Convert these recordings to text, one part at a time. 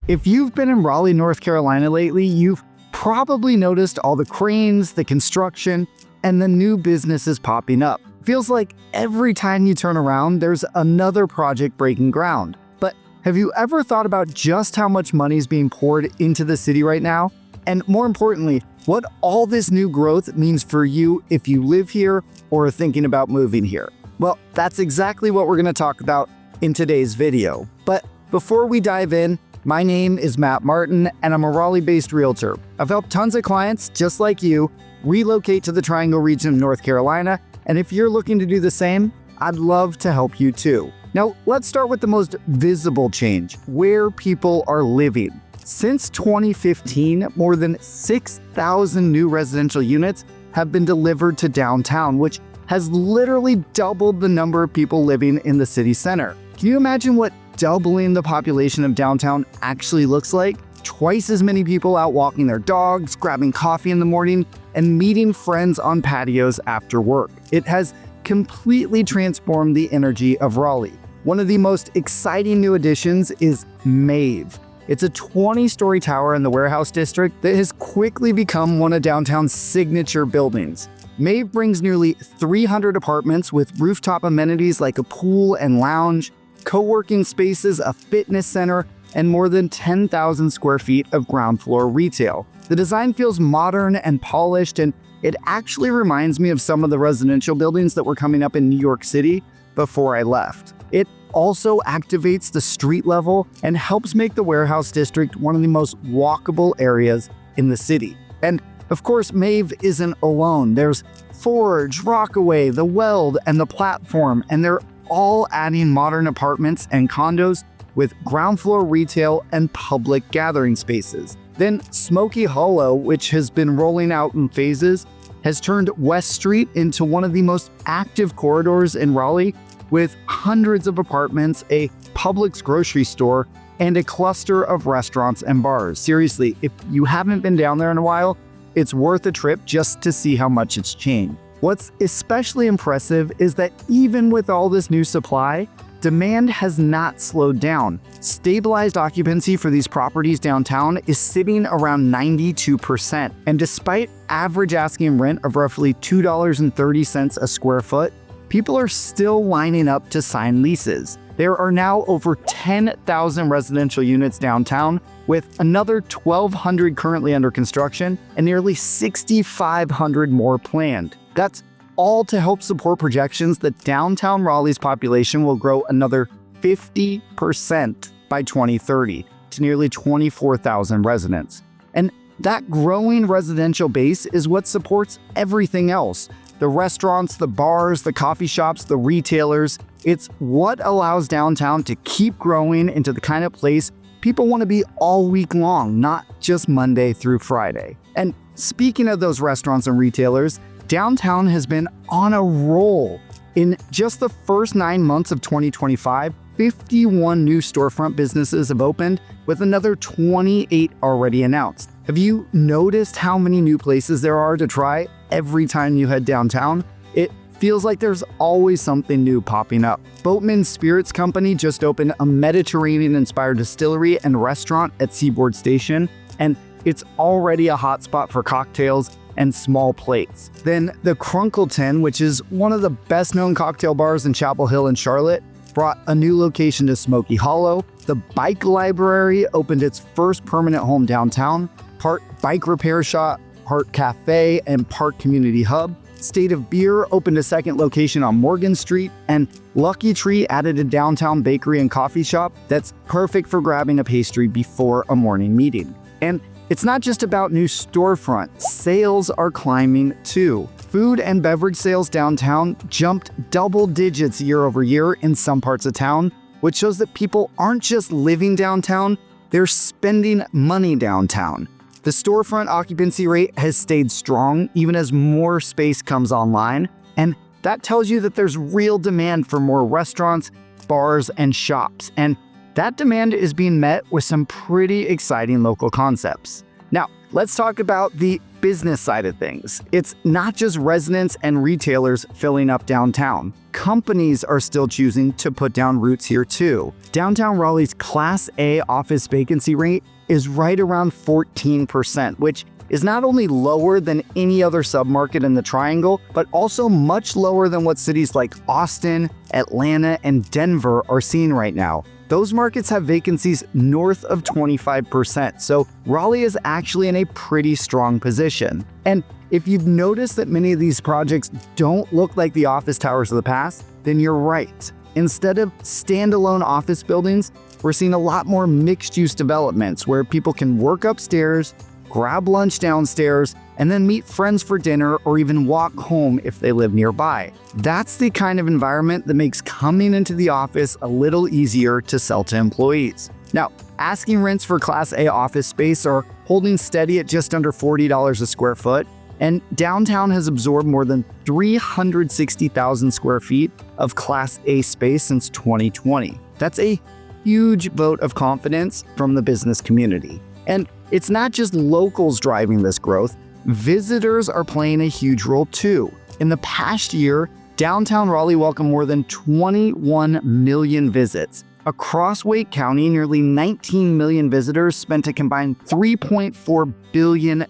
If you've been in Raleigh, North Carolina lately, you've probably noticed all the cranes, the construction, and the new businesses popping up. Feels like every time you turn around, there's another project breaking ground. But have you ever thought about just how much money is being poured into the city right now? And more importantly, what all this new growth means for you if you live here or are thinking about moving here? Well, that's exactly what we're going to talk about in today's video. But before we dive in, my name is Matt Martin, and I'm a Raleigh-based realtor. I've helped tons of clients, just like you, relocate to the Triangle region of North Carolina, and if you're looking to do the same, I'd love to help you too. Now, let's start with the most visible change, where people are living. Since 2015, more than 6,000 new residential units have been delivered to downtown, which has literally doubled the number of people living in the city center. Can you imagine what doubling the population of downtown actually looks like? Twice as many people out walking their dogs, grabbing coffee in the morning, and meeting friends on patios after work. It has completely transformed the energy of Raleigh. One of the most exciting new additions is Maeve. It's a 20-story tower in the warehouse district that has quickly become one of downtown's signature buildings. Maeve brings nearly 300 apartments with rooftop amenities like a pool and lounge, co-working spaces, a fitness center, and more than 10,000 square feet of ground floor retail. The design feels modern and polished, and it actually reminds me of some of the residential buildings that were coming up in New York City before I left. It also activates the street level and helps make the warehouse district one of the most walkable areas in the city. And of course, Maeve isn't alone. There's Forge, Rockaway, The Weld, and The Platform, and they're all adding modern apartments and condos with ground floor retail and public gathering spaces. Then Smoky Hollow, which has been rolling out in phases, has turned West Street into one of the most active corridors in Raleigh, with hundreds of apartments, a Publix grocery store, and a cluster of restaurants and bars. Seriously, if you haven't been down there in a while, it's worth a trip just to see how much it's changed. What's especially impressive is that even with all this new supply, demand has not slowed down. Stabilized occupancy for these properties downtown is sitting around 92%. And despite average asking rent of roughly $2.30 a square foot, people are still lining up to sign leases. There are now over 10,000 residential units downtown, with another 1,200 currently under construction and nearly 6,500 more planned. That's all to help support projections that downtown Raleigh's population will grow another 50% by 2030 to nearly 24,000 residents. And that growing residential base is what supports everything else. The restaurants, the bars, the coffee shops, the retailers. It's what allows downtown to keep growing into the kind of place people want to be all week long, not just Monday through Friday. And speaking of those restaurants and retailers, downtown has been on a roll. In just the first 9 months of 2025, 51 new storefront businesses have opened, with another 28 already announced. Have you noticed how many new places there are to try every time you head downtown? It feels like there's always something new popping up. Boatman Spirits Co just opened a Mediterranean-inspired distillery and restaurant at Seaboard Station, and it's already a hotspot for cocktails and small plates. Then the Crunkleton, which is one of the best-known cocktail bars in Chapel Hill and Charlotte, brought a new location to Smoky Hollow. The Bike Library opened its first permanent home downtown, part bike repair shop, part cafe, and part community hub. State of Beer opened a second location on Morgan Street, and Lucky Tree added a downtown bakery and coffee shop that's perfect for grabbing a pastry before a morning meeting. And it's not just about new storefront. Sales are climbing too. Food and beverage sales downtown jumped double digits year over year in some parts of town, which shows that people aren't just living downtown, they're spending money downtown. The storefront occupancy rate has stayed strong even as more space comes online, and that tells you that there's real demand for more restaurants, bars, and shops. And that demand is being met with some pretty exciting local concepts. Now, let's talk about the business side of things. It's not just residents and retailers filling up downtown. Companies are still choosing to put down roots here too. Downtown Raleigh's Class A office vacancy rate is right around 14%, which is not only lower than any other submarket in the Triangle, but also much lower than what cities like Austin, Atlanta, and Denver are seeing right now. Those markets have vacancies north of 25%, so Raleigh is actually in a pretty strong position. And if you've noticed that many of these projects don't look like the office towers of the past, then you're right. Instead of standalone office buildings, we're seeing a lot more mixed-use developments where people can work upstairs, grab lunch downstairs, and then meet friends for dinner or even walk home if they live nearby. That's the kind of environment that makes coming into the office a little easier to sell to employees. Now, asking rents for Class A office space are holding steady at just under $40 a square foot, and downtown has absorbed more than 360,000 square feet of Class A space since 2020. That's a huge vote of confidence from the business community. And it's not just locals driving this growth, visitors are playing a huge role too. In the past year, downtown Raleigh welcomed more than 21 million visits. Across Wake County, nearly 19 million visitors spent a combined $3.4 billion.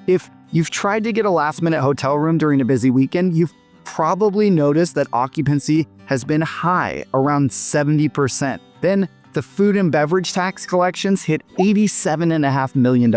If you've tried to get a last-minute hotel room during a busy weekend, you've probably noticed that occupancy has been high, around 70%. Then the food and beverage tax collections hit $87.5 million,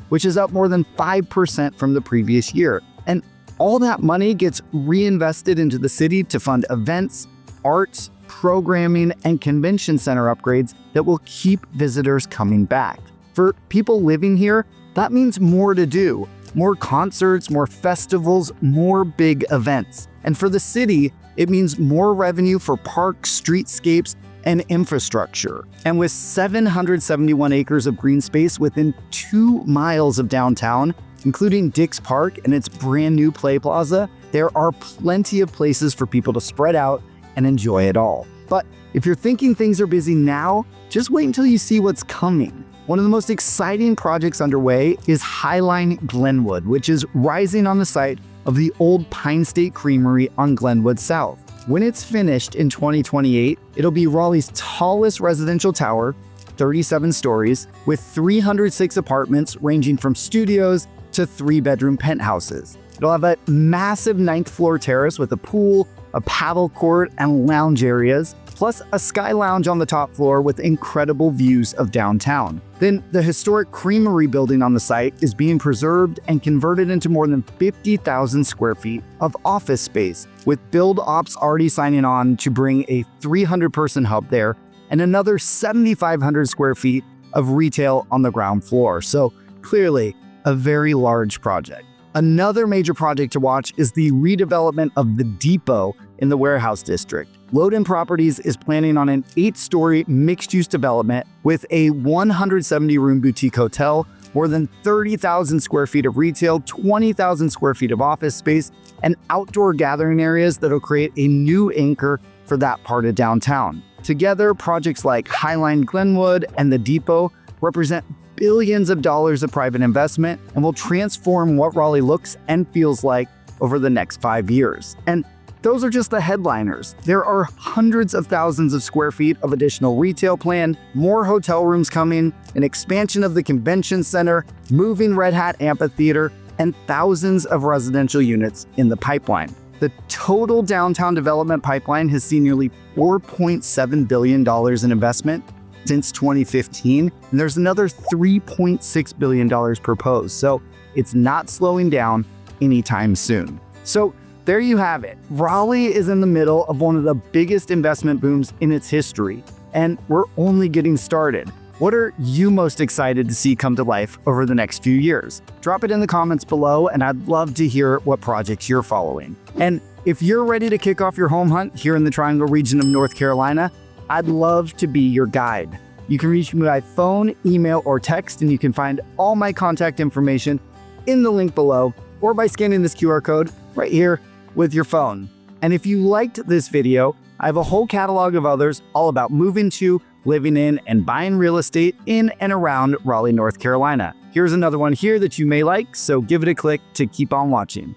which is up more than 5% from the previous year. And all that money gets reinvested into the city to fund events, arts, programming, and convention center upgrades that will keep visitors coming back. For people living here, that means more to do. More concerts, more festivals, more big events. And for the city, it means more revenue for parks, streetscapes, and infrastructure. And with 771 acres of green space within 2 miles of downtown, including Dick's Park and its brand new Play Plaza, there are plenty of places for people to spread out and enjoy it all. But if you're thinking things are busy now, just wait until you see what's coming. One of the most exciting projects underway is Highline Glenwood, which is rising on the site of the old Pine State Creamery on Glenwood South. When it's finished in 2028, it'll be Raleigh's tallest residential tower, 37 stories, with 306 apartments ranging from studios to 3-bedroom penthouses. It'll have a massive 9th floor terrace with a pool, a paddle court, and lounge areas, plus a sky lounge on the top floor with incredible views of downtown. Then the historic creamery building on the site is being preserved and converted into more than 50,000 square feet of office space, with Build Ops already signing on to bring a 300-person hub there and another 7,500 square feet of retail on the ground floor. So clearly a very large project. Another major project to watch is the redevelopment of the Depot in the warehouse district. Loden Properties is planning on an 8-story mixed-use development with a 170-room boutique hotel, more than 30,000 square feet of retail, 20,000 square feet of office space, and outdoor gathering areas that'll create a new anchor for that part of downtown. Together, projects like Highline Glenwood and the Depot represent billions of dollars of private investment and will transform what Raleigh looks and feels like over the next 5 years. And those are just the headliners. There are hundreds of thousands of square feet of additional retail planned, more hotel rooms coming, an expansion of the convention center, moving Red Hat Amphitheater, and thousands of residential units in the pipeline. The total downtown development pipeline has seen nearly $4.7 billion in investment since 2015, and there's another $3.6 billion proposed. So it's not slowing down anytime soon. So there you have it. Raleigh is in the middle of one of the biggest investment booms in its history, and we're only getting started. What are you most excited to see come to life over the next few years? Drop it in the comments below, and I'd love to hear what projects you're following. And if you're ready to kick off your home hunt here in the Triangle region of North Carolina, I'd love to be your guide. You can reach me by phone, email, or text, and you can find all my contact information in the link below or by scanning this QR code right here with your phone. And if you liked this video, I have a whole catalog of others all about moving to, living in, and buying real estate in and around Raleigh, North Carolina. Here's another one here that you may like, so give it a click to keep on watching.